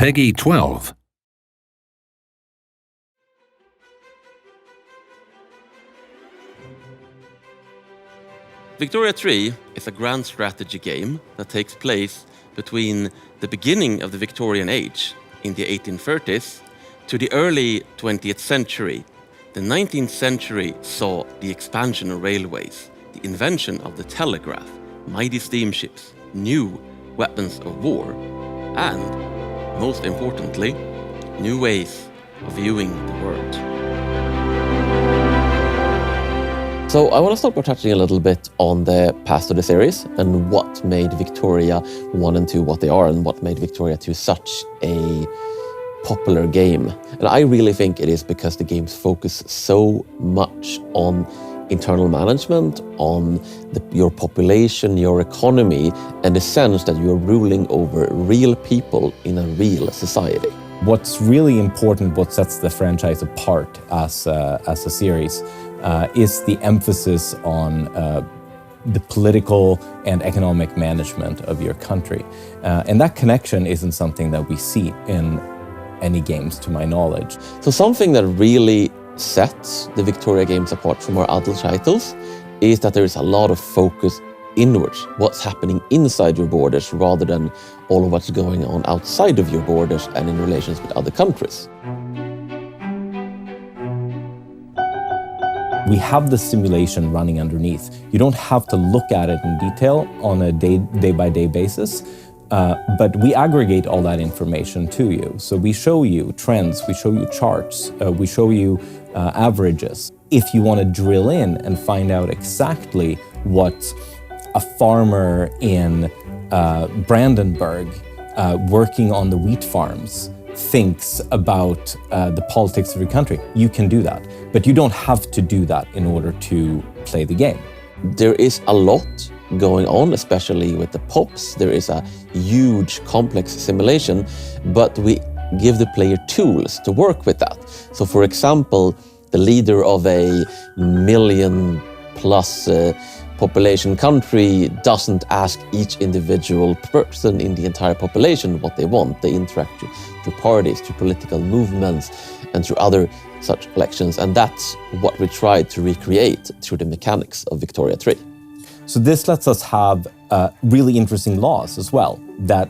Peggy 12. Victoria 3 is a grand strategy game that takes place between the beginning of the Victorian age in the 1830s to the early 20th century. The 19th century saw the expansion of railways, the invention of the telegraph, mighty steamships, new weapons of war, and, most importantly, new ways of viewing the world. So I want to start by touching a little bit on the past of the series and what made Victoria 1 and 2 what they are and what made Victoria 2 such a popular game. And I really think it is because the games focus so much on internal management, on your population, your economy, and the sense that you're ruling over real people in a real society. What's really important, what sets the franchise apart as a series, is the emphasis on the political and economic management of your country. And that connection isn't something that we see in any games, to my knowledge. So something that really sets the Victoria games apart from our other titles is that there is a lot of focus inwards, what's happening inside your borders rather than all of what's going on outside of your borders and in relations with other countries. We have the simulation running underneath. You don't have to look at it in detail on a day-by-day basis, but we aggregate all that information to you. So we show you trends, we show you charts, we show you averages. If you want to drill in and find out exactly what a farmer in Brandenburg working on the wheat farms thinks about the politics of your country, you can do that. But you don't have to do that in order to play the game. There is a lot going on, especially with the pops. There is a huge complex simulation, but we give the player tools to work with that. So for example, the leader of a million-plus population country doesn't ask each individual person in the entire population what they want. They interact through parties, through political movements, and through other such elections. And that's what we tried to recreate through the mechanics of Victoria 3. So this lets us have really interesting laws as well that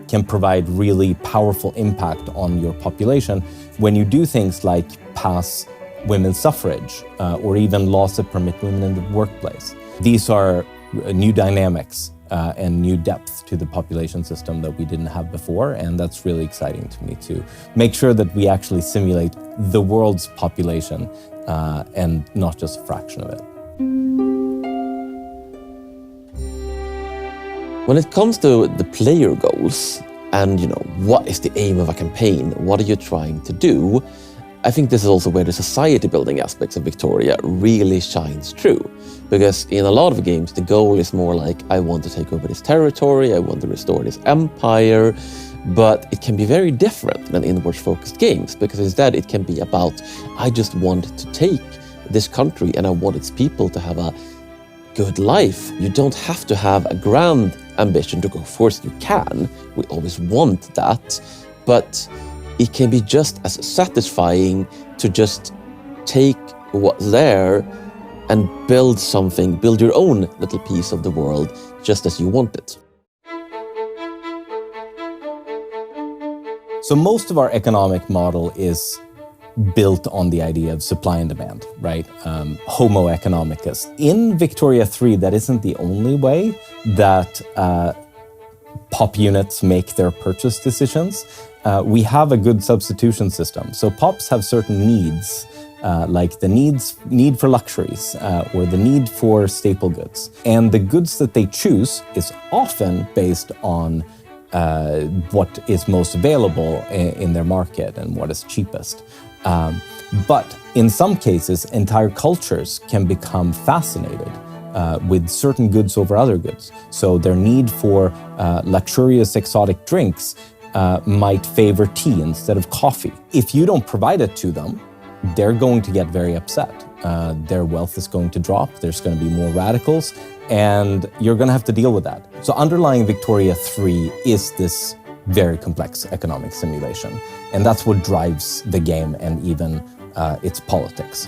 can provide really powerful impact on your population when you do things like pass women's suffrage or even laws that permit women in the workplace. These are new dynamics and new depth to the population system that we didn't have before, and that's really exciting to me to make sure that we actually simulate the world's population and not just a fraction of it. When it comes to the player goals and, what is the aim of a campaign, what are you trying to do, I think this is also where the society building aspects of Victoria really shines through. Because in a lot of games, the goal is more like, I want to take over this territory, I want to restore this empire, but it can be very different than inwards focused games, because instead it can be about, I just want to take this country and I want its people to have a good life. You don't have to have a grand ambition to go first. You can. We always want that. But it can be just as satisfying to just take what's there and build something, build your own little piece of the world just as you want it. So most of our economic model is built on the idea of supply and demand, right? Homo economicus. In Victoria 3, that isn't the only way that pop units make their purchase decisions. We have a good substitution system. So pops have certain needs, like the need for luxuries or the need for staple goods. And the goods that they choose is often based on what is most available in their market and what is cheapest. But in some cases, entire cultures can become fascinated with certain goods over other goods. So their need for luxurious exotic drinks might favor tea instead of coffee. If you don't provide it to them, they're going to get very upset. Their wealth is going to drop, there's going to be more radicals, and you're going to have to deal with that. So underlying Victoria 3 is this very complex economic simulation. And that's what drives the game and even its politics.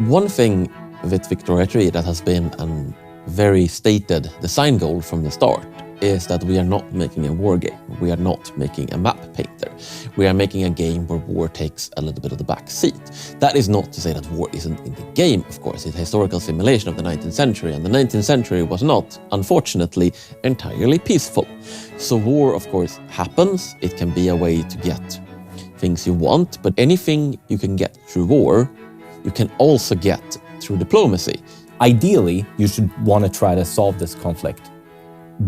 One thing with Victoria 3 that has been a very stated design goal from the start is that we are not making a war game. We are not making a map painter. We are making a game where war takes a little bit of the back seat. That is not to say that war isn't in the game, of course. It's a historical simulation of the 19th century, and the 19th century was not, unfortunately, entirely peaceful. So war, of course, happens. It can be a way to get things you want, but anything you can get through war, you can also get through diplomacy. Ideally, you should want to try to solve this conflict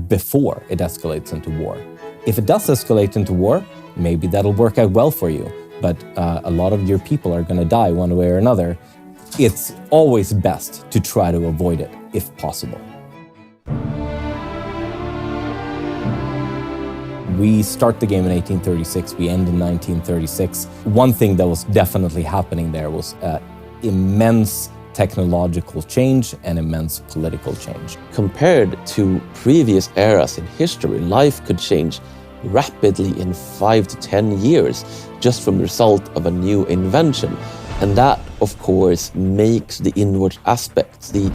before it escalates into war. If it does escalate into war, maybe that'll work out well for you, but a lot of your people are going to die one way or another. It's always best to try to avoid it, if possible. We start the game in 1836, we end in 1936. One thing that was definitely happening there was immense technological change and immense political change. Compared to previous eras in history, life could change rapidly in 5 to 10 years just from the result of a new invention. And that, of course, makes the inward aspects, the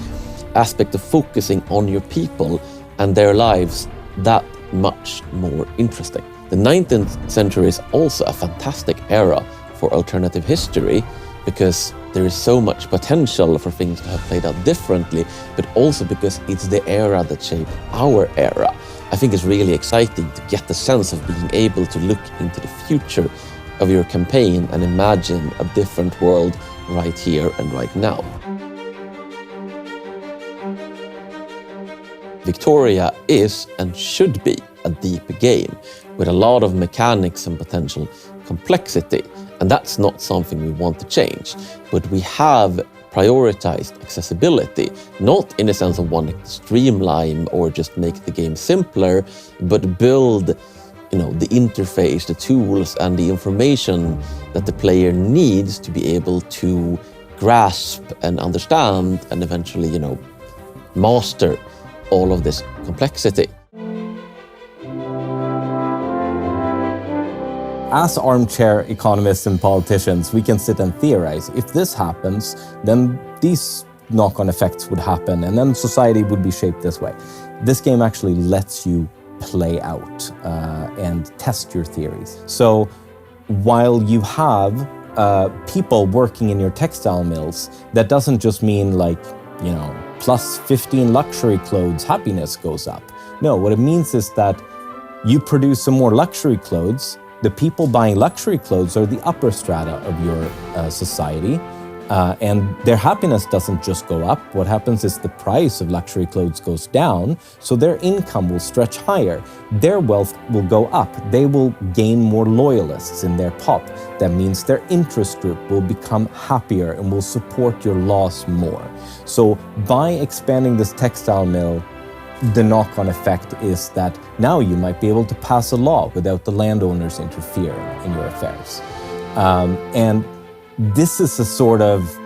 aspect of focusing on your people and their lives, that much more interesting. The 19th century is also a fantastic era for alternative history because there is so much potential for things to have played out differently, but also because it's the era that shaped our era. I think it's really exciting to get the sense of being able to look into the future of your campaign and imagine a different world right here and right now. Victoria is and should be a deep game with a lot of mechanics and potential complexity. And that's not something we want to change, but we have prioritized accessibility, not in the sense of wanting to streamline or just make the game simpler, but build, the interface, the tools, and the information that the player needs to be able to grasp and understand and eventually, master all of this complexity. As armchair economists and politicians, we can sit and theorize. If this happens, then these knock-on effects would happen, and then society would be shaped this way. This game actually lets you play out and test your theories. So while you have people working in your textile mills, that doesn't just mean plus 15 luxury clothes, happiness goes up. No, what it means is that you produce some more luxury clothes. The people buying luxury clothes are the upper strata of your society, and their happiness doesn't just go up. What happens is the price of luxury clothes goes down, so their income will stretch higher. Their wealth will go up. They will gain more loyalists in their pop. That means their interest group will become happier and will support your laws more. So by expanding this textile mill, the knock-on effect is that now you might be able to pass a law without the landowners interfering in your affairs. And this is a sort of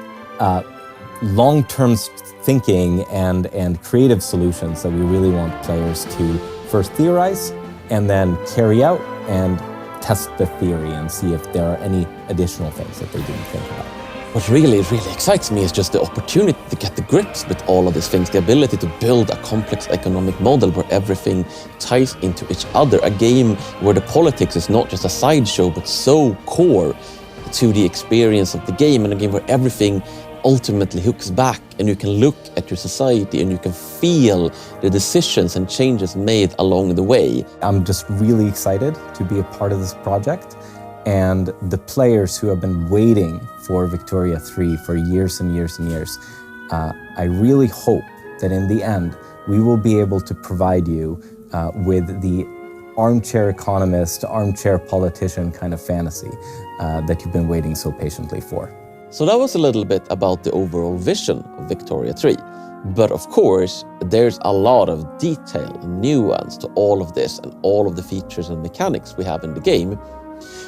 long-term thinking and creative solutions that we really want players to first theorize and then carry out and test the theory and see if there are any additional things that they didn't think about. What really excites me is just the opportunity to get the grips with all of these things, the ability to build a complex economic model where everything ties into each other, a game where the politics is not just a sideshow but so core to the experience of the game, and a game where everything ultimately hooks back and you can look at your society and you can feel the decisions and changes made along the way. I'm just really excited to be a part of this project. And the players who have been waiting for Victoria 3 for years and years and years, I really hope that in the end, we will be able to provide you with the armchair economist, armchair politician kind of fantasy that you've been waiting so patiently for. So that was a little bit about the overall vision of Victoria 3. But of course, there's a lot of detail and nuance to all of this and all of the features and mechanics we have in the game.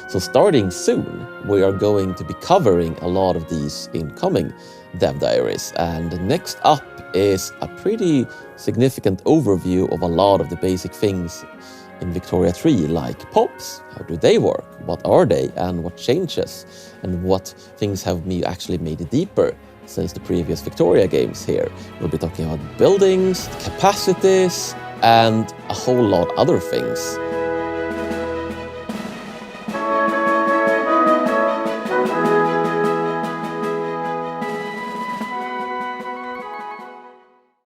So starting soon, we are going to be covering a lot of these incoming dev diaries. And next up is a pretty significant overview of a lot of the basic things in Victoria 3, like pops. How do they work? What are they? And what changes? And what things have actually made it deeper since the previous Victoria games here? We'll be talking about buildings, capacities, and a whole lot other things.